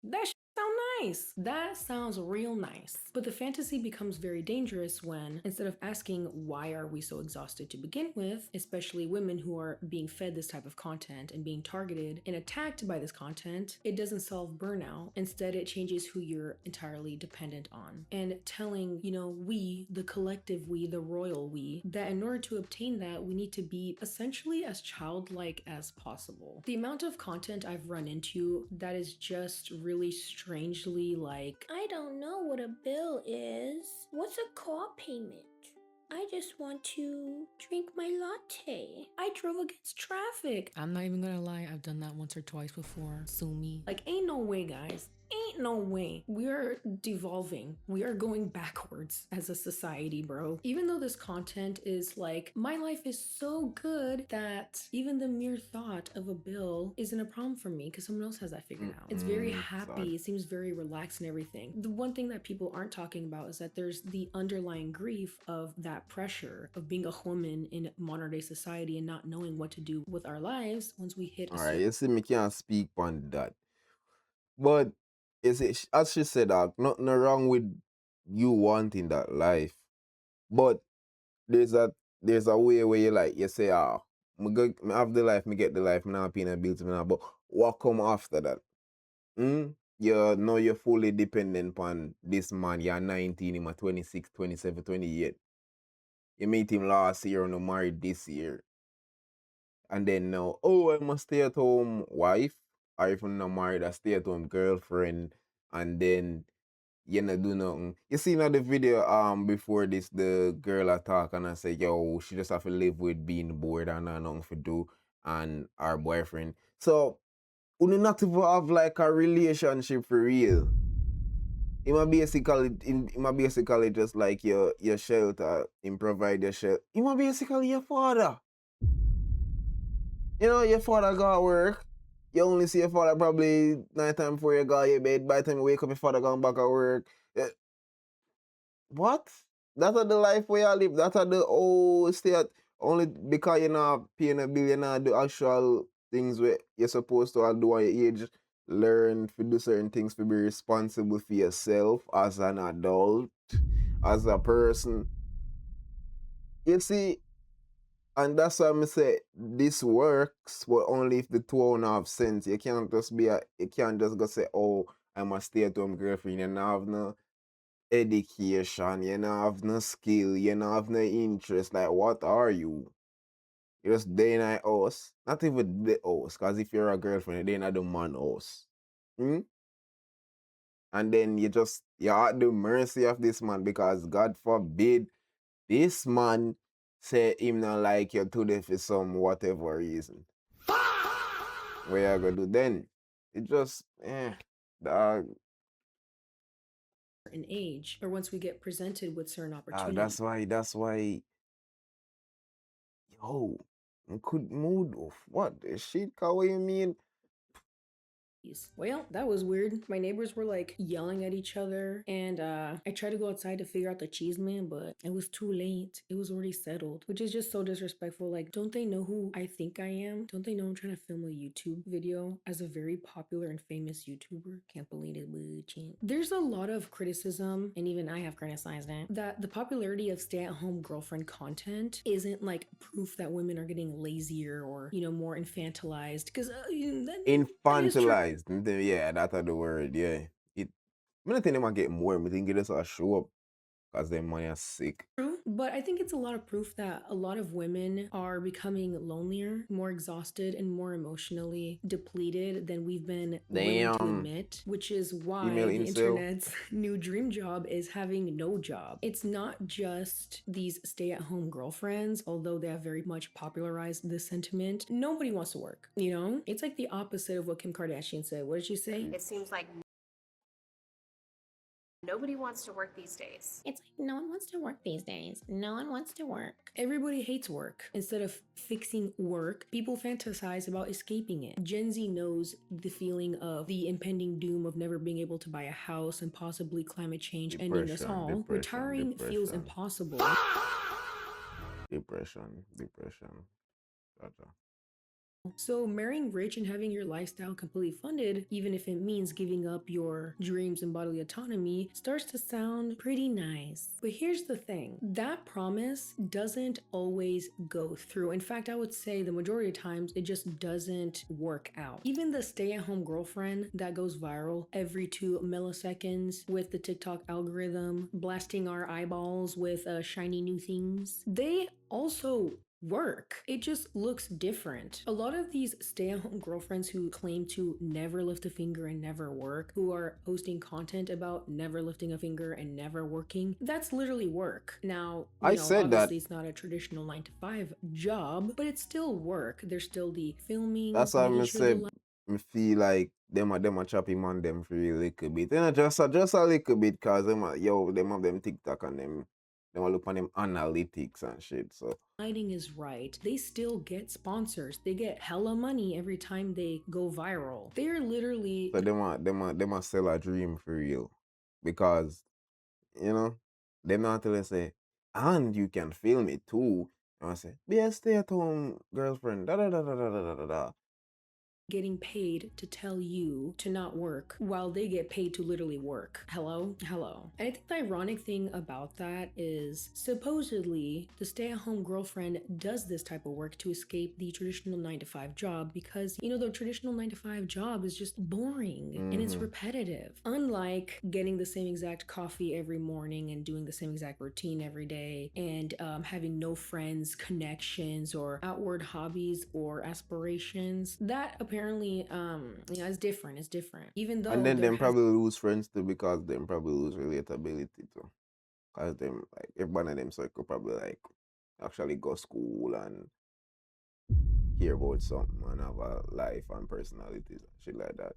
B: that sound nice. That sounds real nice. But the fantasy becomes very dangerous when, instead of asking why are we so exhausted to begin with, especially women who are being fed this type of content and being targeted and attacked by this content, it doesn't solve burnout. Instead, it changes who you're entirely dependent on. And telling, we, the collective we, the royal we, that in order to obtain that, we need to be essentially as childlike as possible. The amount of content I've run into that is just really strangely like, I don't know what a bill is. What's a car payment? I just want to drink my latte. I drove against traffic. I'm not even gonna lie, I've done that once or twice before. Sue me. Like, ain't no way, guys. Ain't no way. We are devolving. We are going backwards as a society, bro. Even though this content is like, my life is so good that even the mere thought of a bill isn't a problem for me because someone else has that figured out. It's very happy. It seems very relaxed and everything. The one thing that people aren't talking about is that there's the underlying grief of that pressure of being a woman in modern day society and not knowing what to do with our lives once we hit
A: all right, you see, me can't speak on that. But is it, as she said, nothing wrong with you wanting that life. But there's a way where you say, me have the life, me get the life, me not paying a bills, me not, but what come after that? You're fully dependent on this man. You're 19, him 26, 27, 28. You meet him last year and married this year. And then now, I'm a stay-at-home wife, or even not married, a stay-at-home girlfriend, and then you not do nothing. You see now the video before this, the girl attack and I say, yo, she just have to live with being bored and not nothing to do and our boyfriend. So we not even have like a relationship for real. It might basically just like your shelter, him provide your shelter. It might basically your father. Your father got work. You only see your father probably nighttime before you go to your bed. By the time you wake up, your father gone back at work. What? That's the life where you live. That's the whole state. Only because you're not paying a bill, you're not do actual things where you're supposed to do at your age. Learn to do certain things to be responsible for yourself as an adult, as a person. You see, and that's why I say this works, but only if the two don't have sense. You can't just go say, oh, I'm a stay-at-home girlfriend. You don't have no education, you don't have no skill, you don't have no interest. Like, what are you? You're just day in a house. Not even the house, because if you're a girlfriend, you're not the man house. And then you're at the mercy of this man because God forbid this man say him not like you today for some whatever reason. What you gonna do then? It just, dog.
B: Certain age, or once we get presented with certain opportunities.
A: That's why, yo, could mood off. What the shit, what you mean?
B: Well, that was weird. My neighbors were like yelling at each other, and I tried to go outside to figure out the cheese man, but it was too late. It was already settled, which is just so disrespectful. Like, don't they know who I think I am? Don't they know I'm trying to film a YouTube video as a very popular and famous YouTuber? Can't believe it, bitch. There's a lot of criticism, and even I have criticized it, that the popularity of stay-at-home girlfriend content isn't like proof that women are getting lazier or, more infantilized. Because
A: infantilized. Yeah, that's the word. Yeah. I don't think they might get more. I think it just show up because their money is sick.
B: True, but I think it's a lot of proof that a lot of women are becoming lonelier, more exhausted, and more emotionally depleted than we've been willing to admit, which is why the internet's new dream job is having no job. It's not just these stay-at-home girlfriends, although they have very much popularized this sentiment. Nobody wants to work, It's like the opposite of what Kim Kardashian said. What did she say?
N: It seems like nobody wants to work these days.
K: It's like no one wants to work these days. No one wants to work.
B: Everybody hates work. Instead of fixing work, people fantasize about escaping it. Gen Z knows the feeling of the impending doom of never being able to buy a house and possibly climate change ending us all. Retiring feels impossible.
A: Depression. Gotcha.
B: So, marrying rich and having your lifestyle completely funded, even if it means giving up your dreams and bodily autonomy, starts to sound pretty nice. But here's the thing, that promise doesn't always go through. In fact, I would say the majority of times it just doesn't work out. Even the stay-at-home girlfriend that goes viral every 2 milliseconds with the TikTok algorithm blasting our eyeballs with shiny new things, they also work. It just looks different. A lot of these stay-at-home girlfriends who claim to never lift a finger and never work, who are posting content about never lifting a finger and never working, that's literally work. Now,
A: I said
B: obviously
A: that.
B: it's not a traditional 9 to 5 job, but it's still work. There's still the filming,
A: That's why
B: making
A: I
B: sure the
A: say me feel like them a chopping on them for a little bit. You know, just a little bit, cause them have them TikTok and them a look on them analytics and shit. So
B: lighting is right, they still get sponsors. They get hella money every time they go viral. They're literally
A: them a sell a dream for real. Because, you know, them not till they say, and you can film it too. And I say, be a stay at home girlfriend. Da da da da da da da da.
B: getting paid to tell you to not work while they get paid to literally work. Hello? Hello. And I think the ironic thing about that is supposedly the stay-at-home girlfriend does this type of work to escape the traditional 9 to 5 job because, the traditional 9 to 5 job is just boring and it's repetitive. Unlike getting the same exact coffee every morning and doing the same exact routine every day and having no friends, connections, or outward hobbies or aspirations, that apparently it's different. It's different. Even though
A: And then them probably lose friends too because them probably lose relatability too. Cause them like if one of them circle probably like actually go school and hear about something and have a life and personalities and shit like that.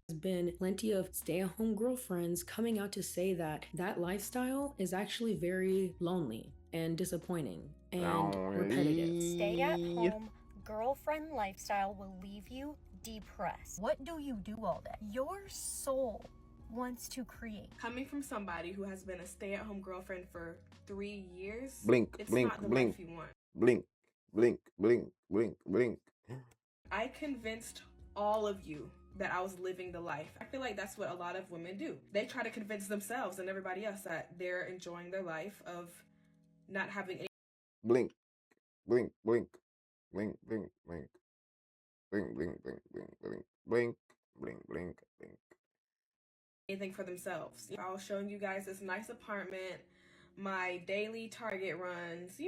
B: There's been plenty of stay-at-home girlfriends coming out to say that that lifestyle is actually very lonely and disappointing and repetitive.
O: Stay-at-home girlfriend lifestyle will leave you depressed. What do you do all day? Your soul wants to create.
G: Coming from somebody who has been a stay-at-home girlfriend for 3 years,
A: Blink,
G: it's
A: blink,
G: not the
A: blink,
G: life you want.
A: blink, blink, blink, blink, blink.
G: I convinced all of you that I was living the life. I feel like that's what a lot of women do. They try to convince themselves and everybody else that they're enjoying their life of not having any
A: Blink, blink, blink, blink, blink, blink, blink, blink, blink, blink, blink, blink, blink, blink, blink.
G: anything for themselves. I was showing you guys this nice apartment, my daily Target runs,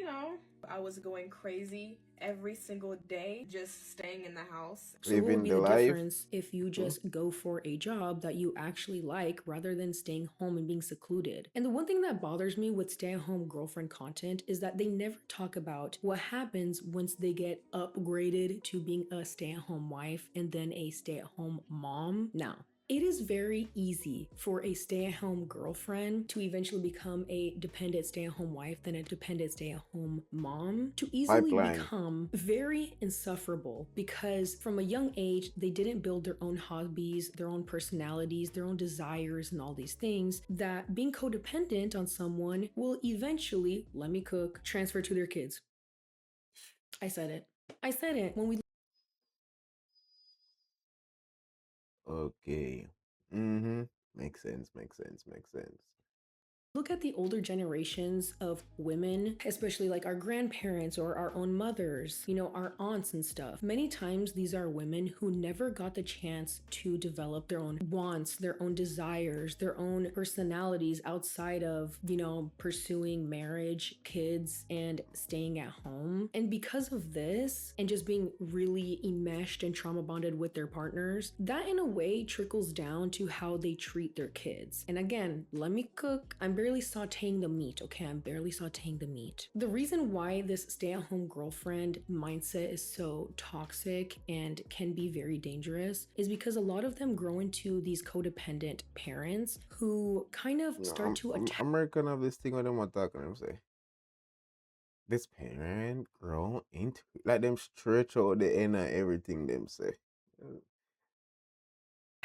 G: I was going crazy every single day, just staying in the house.
B: So what would be the difference if you just go for a job that you actually like rather than staying home and being secluded? And the one thing that bothers me with stay-at-home girlfriend content is that they never talk about what happens once they get upgraded to being a stay-at-home wife and then a stay-at-home mom. Now, it is very easy for a stay-at-home girlfriend to eventually become a dependent stay-at-home wife, then a dependent stay-at-home mom, to easily become very insufferable because from a young age, they didn't build their own hobbies, their own personalities, their own desires, and all these things that being codependent on someone will eventually, let me cook, transfer to their kids. I said it. When we
A: Okay. Makes sense, makes sense, makes sense.
B: look at the older generations of women, especially like our grandparents or our own mothers, our aunts and stuff. Many times these are women who never got the chance to develop their own wants, their own desires, their own personalities outside of, pursuing marriage, kids, and staying at home. And because of this, and just being really enmeshed and trauma bonded with their partners, that in a way trickles down to how they treat their kids. And again, let me cook. I'm barely sauteing the meat, okay? I'm barely sauteing the meat. The reason why this stay-at-home girlfriend mindset is so toxic and can be very dangerous is because a lot of them grow into these codependent parents who kind of start to attack.
A: American have this thing with them attack and them say, this parent grow into like them stretch out the end of everything them say.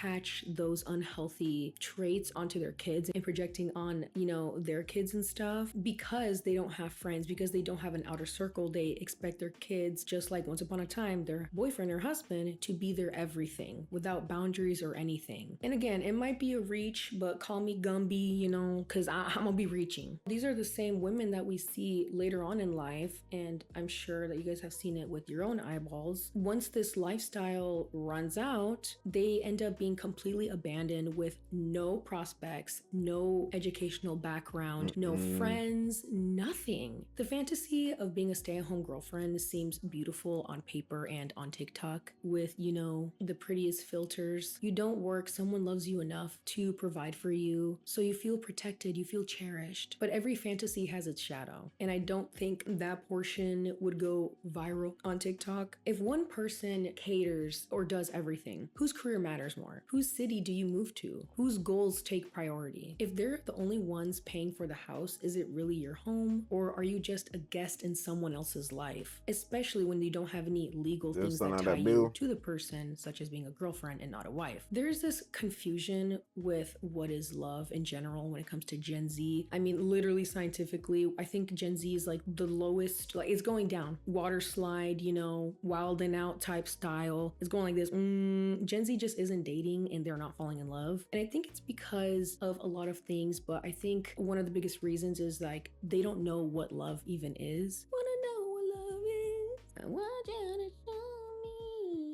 B: attach those unhealthy traits onto their kids and projecting on, you know, their kids and stuff because they don't have friends, because they don't have an outer circle. They expect their kids, just like once upon a time, their boyfriend or husband, to be their everything without boundaries or anything. And again, it might be a reach, but call me Gumby, you know, because I'm gonna be reaching. These are the same women that we see later on in life, and I'm sure that you guys have seen it with your own eyeballs. Once this lifestyle runs out, they end up being completely abandoned with no prospects, no educational background, no friends, nothing. The fantasy of being a stay-at-home girlfriend seems beautiful on paper and on TikTok with, you know, the prettiest filters. You don't work, someone loves you enough to provide for you, so you feel protected, you feel cherished. But every fantasy has its shadow, and I don't think that portion would go viral on TikTok. If one person caters or does everything, whose career matters more? Whose city do you move to? Whose goals take priority? If they're the only ones paying for the house, is it really your home, or are you just a guest in someone else's life? Especially when you don't have any legal things that tie you to the person, such as being a girlfriend and not a wife. There's this confusion with what is love in general when it comes to Gen Z. I mean, literally scientifically, I think Gen Z is like the lowest, like it's going down. Water slide, you know, wild and out type style. It's going like this. Gen Z just isn't dating and they're not falling in love. And I think it's because of a lot of things, but I think one of the biggest reasons is like they don't know what love even is. Wanna know what love is? I want you to show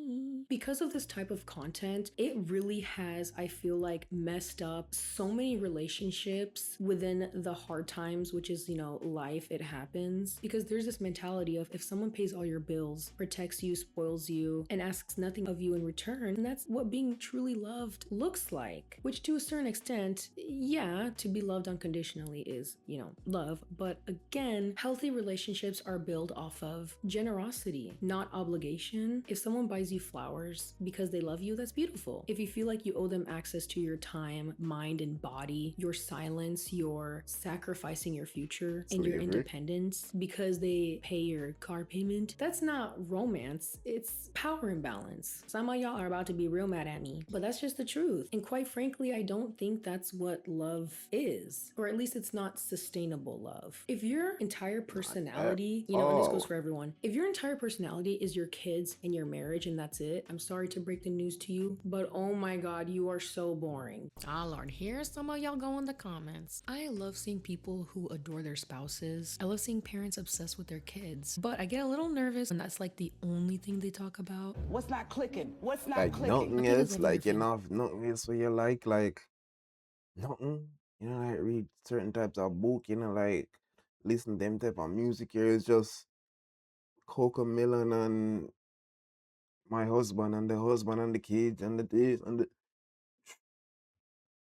B: me. Because of this type of content, it really has, I feel like, messed up so many relationships within the hard times, which is, you know, life, it happens. Because there's this mentality of if someone pays all your bills, protects you, spoils you, and asks nothing of you in return, and that's what being truly loved looks like. Which to a certain extent, yeah, to be loved unconditionally is, you know, love. But again, healthy relationships are built off of generosity, not obligation. If someone buys you flowers because they love you, that's beautiful. If you feel like you owe them access to your time, mind, and body, your silence, your sacrificing your future and your independence because they pay your car payment, that's not romance, it's power imbalance. Some of y'all are about to be real mad at me, but that's just the truth. And quite frankly, I don't think that's what love is, or at least it's not sustainable love. If your entire personality, you know, and this goes for everyone, if your entire personality is your kids and your marriage and that's it, I'm sorry to break the news to you, but oh my god, you are so boring. Ah, Lord, here's some of y'all go in the comments. I love seeing people who adore their spouses. I love seeing parents obsessed with their kids, but I get a little nervous when that's like the only thing they talk about.
L: What's not clicking? What's not
A: Like
L: clicking?
A: nothing else, like you know, nothing else where you like nothing. You know, like read certain types of book, you know, like listen to them type of music here is just Coca Melon and my husband and the husband and the kids and the this and the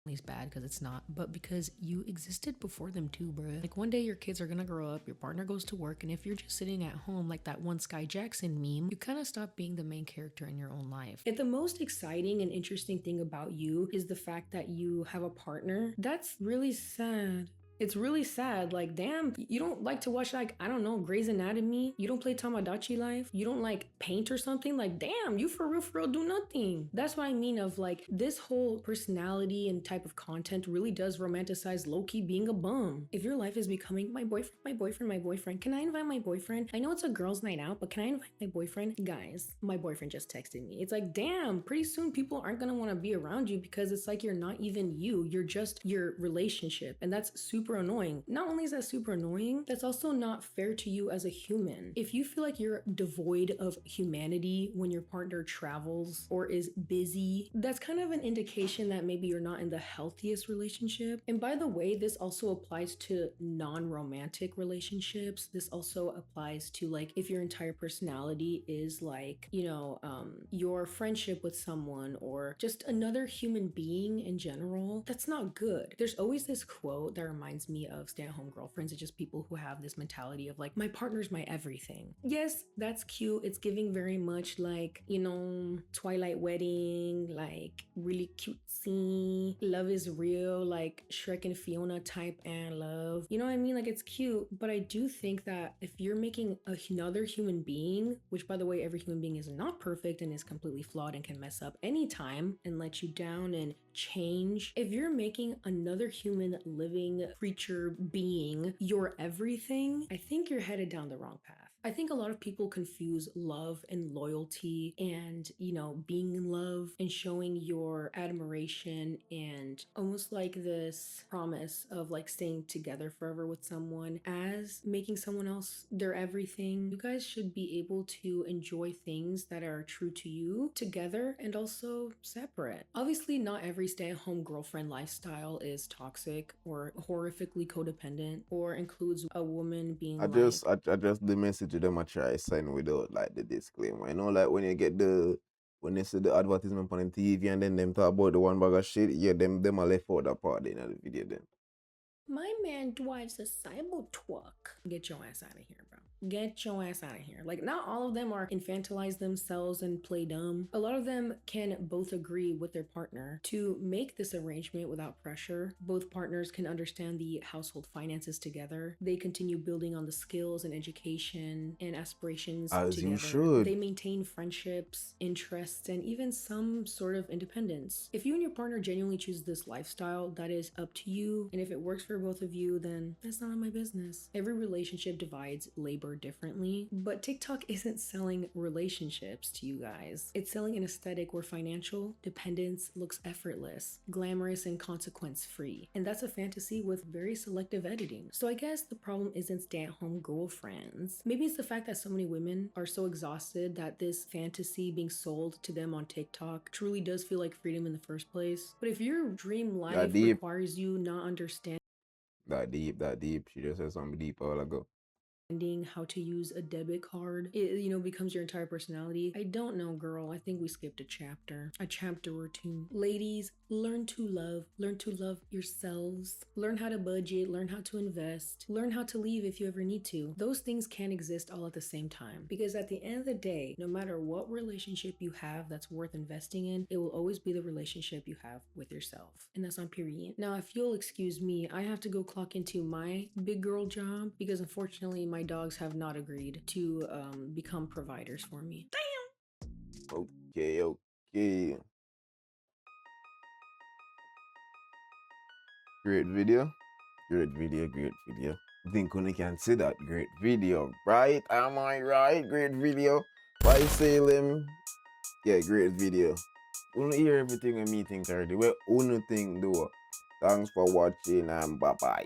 B: It's bad because it's not, but because you existed before them too, bruh. Like one day your kids are gonna grow up, your partner goes to work, and if you're just sitting at home like that one Sky Jackson meme, you kind of stop being the main character in your own life. If the most exciting and interesting thing about you is the fact that you have a partner, that's really sad. It's really sad. Like, damn, you don't like to watch, like, I don't know, Grey's Anatomy? You don't play Tamagotchi Life? You don't like paint or something? Like, damn, you for real do nothing. That's what I mean of like, this whole personality and type of content really does romanticize low-key being a bum. If your life is becoming my boyfriend, can I invite my boyfriend? I know it's a girl's night out, but can I invite my boyfriend? Guys, my boyfriend just texted me. It's like, damn, pretty soon people aren't gonna wanna be around you because it's like you're not even you. You're just your relationship. And that's super annoying. Not only is that super annoying, that's also not fair to you as a human. If you feel like you're devoid of humanity when your partner travels or is busy, that's kind of an indication that maybe you're not in the healthiest relationship. And by the way, this also applies to non-romantic relationships. This also applies to like if your entire personality is like, you know, your friendship with someone or just another human being in general. That's not good. There's always this quote that reminds reminds me of stay-at-home girlfriends. It's just people who have this mentality of like, my partner's my everything. Yes, that's cute. It's giving very much like, you know, Twilight Wedding, like really cutesy, love is real, like Shrek and Fiona type and love. You know what I mean? Like it's cute, but I do think that if you're making another human being, which by the way, every human being is not perfect and is completely flawed and can mess up anytime and let you down and change. If you're making another human living creature being your everything, I think you're headed down the wrong path. I think a lot of people confuse love and loyalty and, you know, being in love and showing your admiration and almost like this promise of like staying together forever with someone as making someone else their everything. You guys should be able to enjoy things that are true to you together and also separate. Obviously, not every stay-at-home girlfriend lifestyle is toxic or horrifically codependent or includes a woman being
A: I just the message to them I try sign without like the disclaimer. You know, like when you get when they see the advertisement on the TV and then them talk about the one bag of shit, yeah, them are left out that part in the video then.
B: My man drives a cyber truck. Get your ass out of here, bro. Get your ass out of here. Like, not all of them are infantilize themselves and play dumb. A lot of them can both agree with their partner to make this arrangement without pressure. Both partners can understand the household finances together. They continue building on the skills and education and aspirations
A: As
B: together.
A: you should.
B: They maintain friendships, interests, and even some sort of independence. If you and your partner genuinely choose this lifestyle, that is up to you. And if it works for both of you, then that's none of my business. Every relationship divides labor differently, but TikTok isn't selling relationships to you guys. It's selling an aesthetic where financial dependence looks effortless, glamorous, and consequence-free. And that's a fantasy with very selective editing. So I guess the problem isn't stay-at-home girlfriends. Maybe it's the fact that so many women are so exhausted that this fantasy being sold to them on TikTok truly does feel like freedom in the first place. But if your dream life requires you not understanding
A: That deep. She just said something deep all ago.
B: how to use a debit card, it, you know, becomes your entire personality. I don't know, girl. I think we skipped a chapter or two. Ladies, learn to love yourselves, learn how to budget, learn how to invest, learn how to leave if you ever need to. Those things can exist all at the same time, because at the end of the day, no matter what relationship you have that's worth investing in, it will always be the relationship you have with yourself. And that's on period. Now, if you'll excuse me, I have to go clock into my big girl job because unfortunately my dogs have not agreed to become providers for me. Damn.
A: Okay. Great video. Think only can say that great video, right? Am I right? Great video. By Salem. Yeah, great video. Only hear everything and me think already. Well, only thing do. Thanks for watching and bye bye.